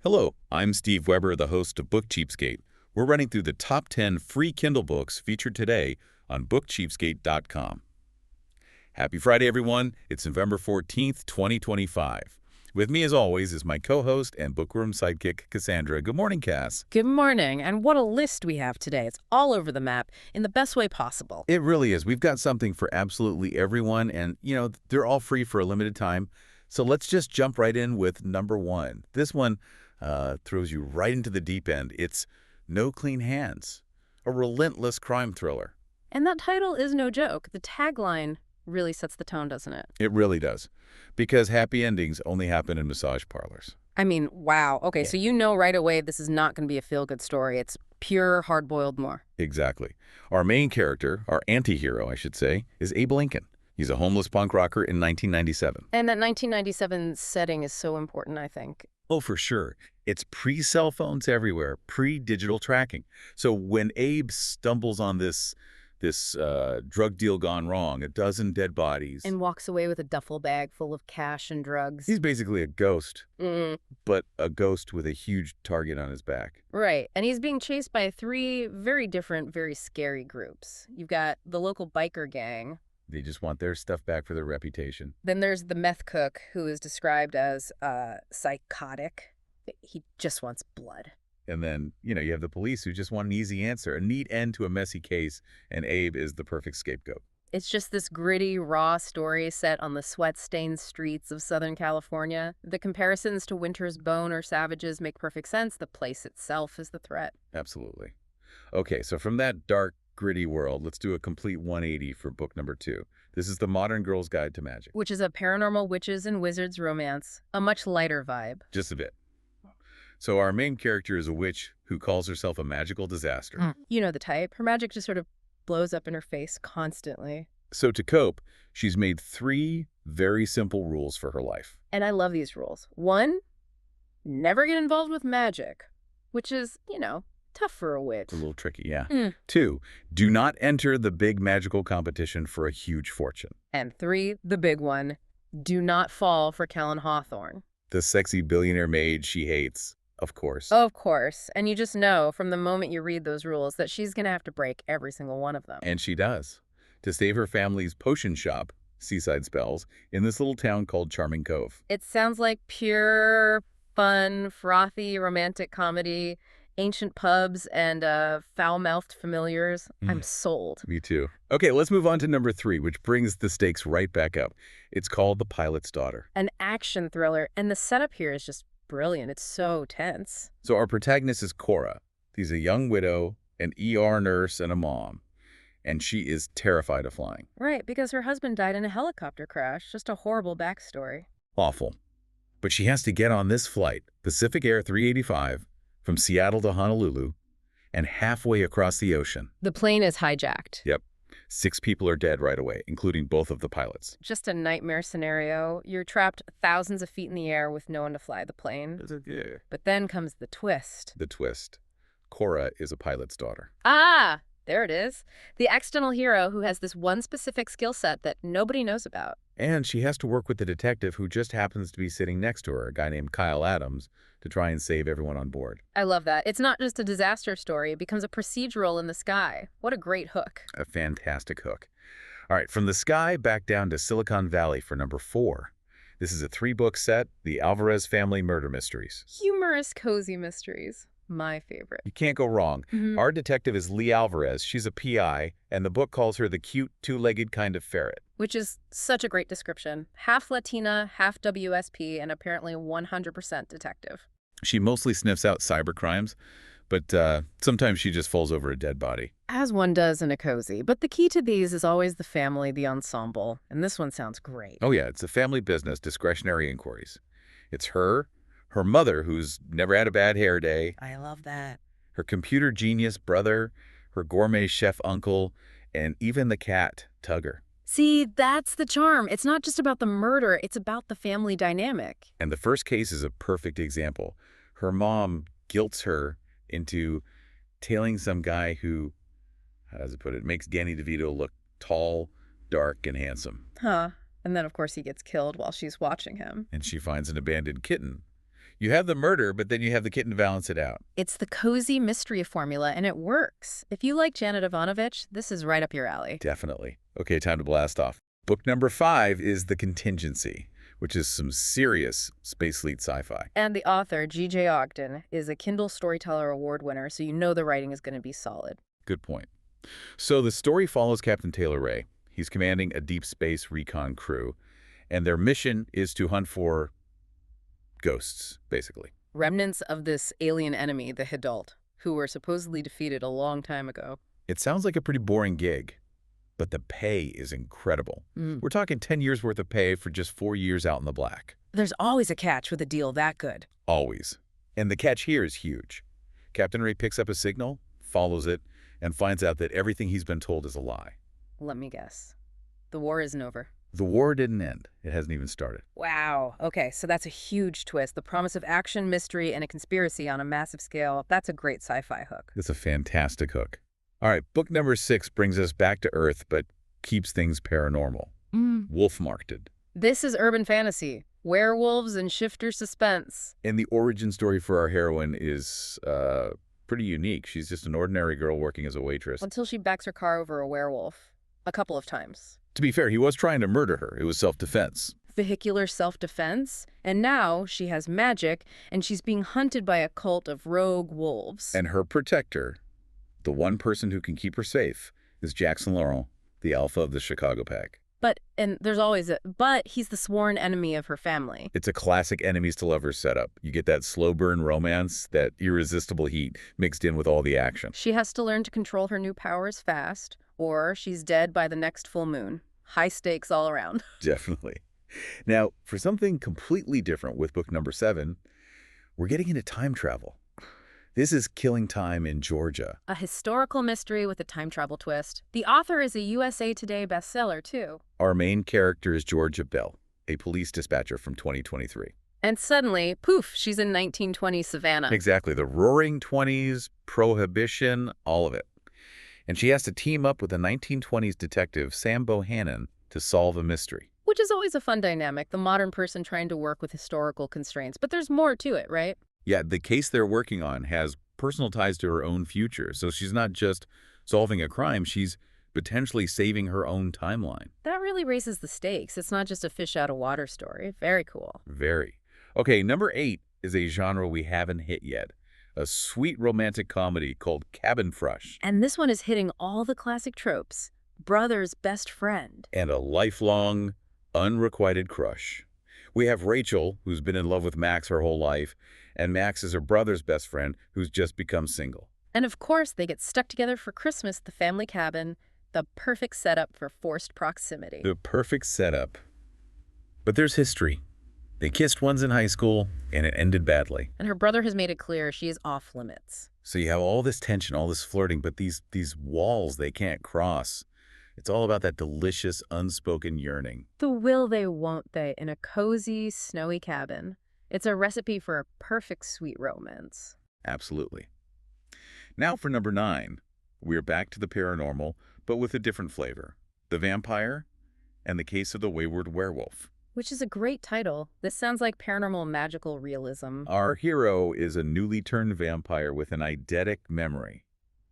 Hello, I'm Steve Weber, the host of Book Cheapskate. We're running through the top 10 free Kindle books featured today on bookcheapskate.com. Happy Friday, everyone. It's November 14th, 2025. With me, as always, is my co-host and bookworm sidekick, Cassandra. Good morning, Cass. Good morning, and what a list we have today. It's all over the map in the best way possible. It really is. We've got something for absolutely everyone, and, they're all free for a limited time. So let's just jump right in with number one. This one throws you right into the deep end. It's No Clean Hands, a relentless crime thriller. And that title is no joke. The tagline really sets the tone, doesn't it? It really does, because happy endings only happen in massage parlors. I mean, wow. Okay, so you know right away this is not going to be a feel-good story. It's pure hard-boiled more. Exactly. Our main character, our anti-hero, I should say, is Abe Lincoln. He's a homeless punk rocker in 1997. And that 1997 setting is so important, I think. Oh, for sure. It's pre-cell phones everywhere, pre-digital tracking. So when Abe stumbles on this drug deal gone wrong, a dozen dead bodies. And walks away with a duffel bag full of cash and drugs. He's basically a ghost, but a ghost with a huge target on his back. Right. And he's being chased by three very different, very scary groups. You've got the local biker gang. They just want their stuff back for their reputation. Then there's the meth cook, who is described as psychotic. He just wants blood. And then, you have the police who just want an easy answer, a neat end to a messy case, and Abe is the perfect scapegoat. It's just this gritty, raw story set on the sweat-stained streets of Southern California. The comparisons to Winter's Bone or Savages make perfect sense. The place itself is the threat. Absolutely. Okay, so from that dark, gritty world, let's do a complete 180 for book number 2. This is The Modern Girl's Guide to Magic. Which is a paranormal witches and wizards romance, a much lighter vibe. Just a bit. So our main character is a witch who calls herself a magical disaster. You know the type. Her magic just sort of blows up in her face constantly. So to cope, she's made 3 very simple rules for her life. And I love these rules. 1, never get involved with magic, which is, tough for a witch. It's a little tricky, yeah. 2, do not enter the big magical competition for a huge fortune. And 3, the big one, do not fall for Kellen Hawthorne. The sexy billionaire maid she hates, of course. Of course. And you just know from the moment you read those rules that she's going to have to break every single one of them. And she does. To save her family's potion shop, Seaside Spells, in this little town called Charming Cove. It sounds like pure, fun, frothy, romantic comedy. Ancient pubs and foul-mouthed familiars. I'm sold. Me too. Okay, let's move on to number 3, which brings the stakes right back up. It's called The Pilot's Daughter. An action thriller, and the setup here is just brilliant. It's so tense. So our protagonist is Cora. She's a young widow, an ER nurse, and a mom. And she is terrified of flying. Right, because her husband died in a helicopter crash. Just a horrible backstory. Awful. But she has to get on this flight, Pacific Air 385, from Seattle to Honolulu, and halfway across the ocean. The plane is hijacked. Yep. 6 people are dead right away, including both of the pilots. Just a nightmare scenario. You're trapped thousands of feet in the air with no one to fly the plane. But then comes the twist. The twist. Cora is a pilot's daughter. Ah! There it is. The accidental hero who has this one specific skill set that nobody knows about. And she has to work with the detective who just happens to be sitting next to her, a guy named Kyle Adams, to try and save everyone on board. I love that. It's not just a disaster story. It becomes a procedural in the sky. What a great hook. A fantastic hook. All right, from the sky back down to Silicon Valley for number 4. This is a 3-book set, The Alvarez Family Murder Mysteries. Humorous, cozy mysteries. My favorite. You can't go wrong. Our detective is Lee Alvarez. She's a PI, and the book calls her the cute, 2-legged kind of ferret. Which is such a great description. Half Latina, half WSP, and apparently 100% detective. She mostly sniffs out cybercrimes, but sometimes she just falls over a dead body. As one does in a cozy. But the key to these is always the family, the ensemble. And this one sounds great. Oh yeah, it's a family business, discretionary inquiries. It's her mother, who's never had a bad hair day. I love that. Her computer genius brother, her gourmet chef uncle, and even the cat, Tugger. See, that's the charm. It's not just about the murder, it's about the family dynamic. And the first case is a perfect example. Her mom guilts her into tailing some guy who, how does it put it, makes Danny DeVito look tall, dark, and handsome. Huh. And then, of course, he gets killed while she's watching him. And she finds an abandoned kitten. You have the murder, but then you have the kitten to balance it out. It's the cozy mystery formula, and it works. If you like Janet Ivanovich, this is right up your alley. Definitely. Okay, time to blast off. Book number 5 is The Contingency, which is some serious space fleet sci-fi. And the author, G.J. Ogden, is a Kindle Storyteller Award winner, so you know the writing is going to be solid. Good point. So the story follows Captain Taylor Ray. He's commanding a deep space recon crew, and their mission is to hunt for ghosts, basically. Remnants of this alien enemy, the Hidalt, who were supposedly defeated a long time ago. It sounds like a pretty boring gig, but the pay is incredible. We're talking 10 years worth of pay for just 4 years out in the black. There's always a catch with a deal that good. Always. And the catch here is huge. Captain Ray picks up a signal, follows it, and finds out that everything he's been told is a lie. Let me guess. The war isn't over. The war didn't end. It hasn't even started. Wow. Okay, so that's a huge twist. The promise of action, mystery, and a conspiracy on a massive scale. That's a great sci-fi hook. It's a fantastic hook. All right, book number 6 brings us back to Earth, but keeps things paranormal. Wolf-marked. This is urban fantasy. Werewolves and shifter suspense. And the origin story for our heroine is pretty unique. She's just an ordinary girl working as a waitress. Until she backs her car over a werewolf. A couple of times. To be fair, he was trying to murder her. It was self-defense. Vehicular self-defense. And now she has magic, and she's being hunted by a cult of rogue wolves. And her protector, the one person who can keep her safe, is Jackson Laurel, the alpha of the Chicago Pack. And there's always but he's the sworn enemy of her family. It's a classic enemies to lovers setup. You get that slow burn romance, that irresistible heat mixed in with all the action. She has to learn to control her new powers fast, or she's dead by the next full moon. High stakes all around. Definitely. Now, for something completely different with book number 7, we're getting into time travel. This is Killing Time in Georgia. A historical mystery with a time travel twist. The author is a USA Today bestseller, too. Our main character is Georgia Bell, a police dispatcher from 2023. And suddenly, poof, she's in 1920s Savannah. Exactly. The roaring 20s, prohibition, all of it. And she has to team up with a 1920s detective, Sam Bohannon, to solve a mystery. Which is always a fun dynamic, the modern person trying to work with historical constraints. But there's more to it, right? Yeah, the case they're working on has personal ties to her own future. So she's not just solving a crime, she's potentially saving her own timeline. That really raises the stakes. It's not just a fish out of water story. Very cool. Very. Okay, number 8 is a genre we haven't hit yet. A sweet romantic comedy called Cabin Fresh. And this one is hitting all the classic tropes. Brother's best friend. And a lifelong, unrequited crush. We have Rachel, who's been in love with Max her whole life, and Max is her brother's best friend who's just become single. And of course, they get stuck together for Christmas at the family cabin. The perfect setup for forced proximity. The perfect setup. But there's history. They kissed once in high school, and it ended badly. And her brother has made it clear she is off limits. So you have all this tension, all this flirting, but these walls they can't cross. It's all about that delicious, unspoken yearning. The will they, won't they, in a cozy, snowy cabin. It's a recipe for a perfect sweet romance. Absolutely. Now for number 9. We're back to the paranormal, but with a different flavor. The Vampire and the Case of the Wayward Werewolf. Which is a great title. This sounds like paranormal magical realism. Our hero is a newly turned vampire with an eidetic memory.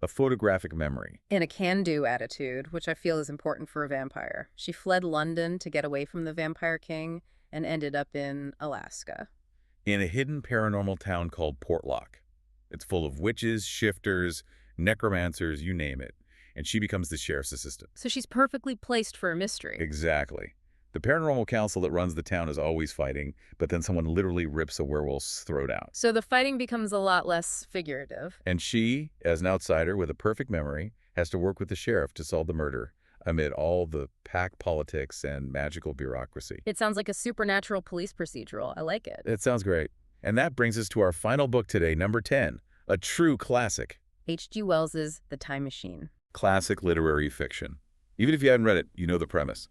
A photographic memory. And a can-do attitude, which I feel is important for a vampire. She fled London to get away from the Vampire King and ended up in Alaska. In a hidden paranormal town called Portlock. It's full of witches, shifters, necromancers, you name it. And she becomes the sheriff's assistant. So she's perfectly placed for a mystery. Exactly. The paranormal council that runs the town is always fighting, but then someone literally rips a werewolf's throat out. So the fighting becomes a lot less figurative. And she, as an outsider with a perfect memory, has to work with the sheriff to solve the murder amid all the pack politics and magical bureaucracy. It sounds like a supernatural police procedural. I like it. It sounds great. And that brings us to our final book today, number 10, a true classic. H.G. Wells's The Time Machine. Classic literary fiction. Even if you haven't read it, you know the premise.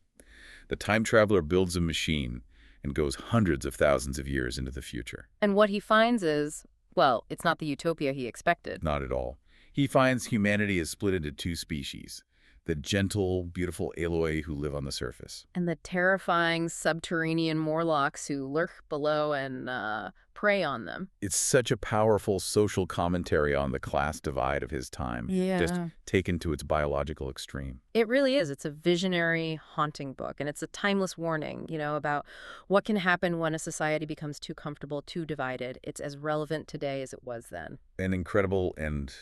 The time traveler builds a machine and goes hundreds of thousands of years into the future. And what he finds is, well, it's not the utopia he expected. Not at all. He finds humanity is split into 2 species. the gentle, beautiful Aloy who live on the surface. And the terrifying subterranean Morlocks who lurk below and prey on them. It's such a powerful social commentary on the class divide of his time, just Yeah. taken to its biological extreme. It really is. It's a visionary, haunting book, and it's a timeless warning, about what can happen when a society becomes too comfortable, too divided. It's as relevant today as it was then. An incredible and,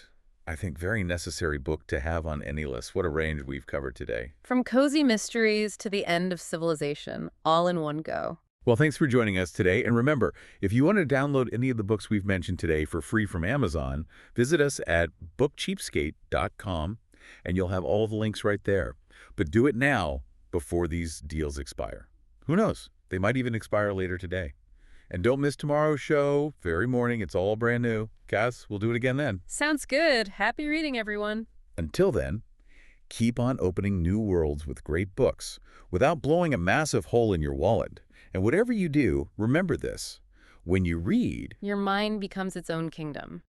I think, very necessary book to have on any list. What a range we've covered today. From cozy mysteries to the end of civilization, all in one go. Well, thanks for joining us today. And remember, if you want to download any of the books we've mentioned today for free from Amazon, visit us at bookcheapskate.com, and you'll have all the links right there. But do it now before these deals expire. Who knows? They might even expire later today. And don't miss tomorrow's show. Very morning. It's all brand new. Cass, we'll do it again then. Sounds good. Happy reading, everyone. Until then, keep on opening new worlds with great books without blowing a massive hole in your wallet. And whatever you do, remember this. When you read, Your mind becomes its own kingdom.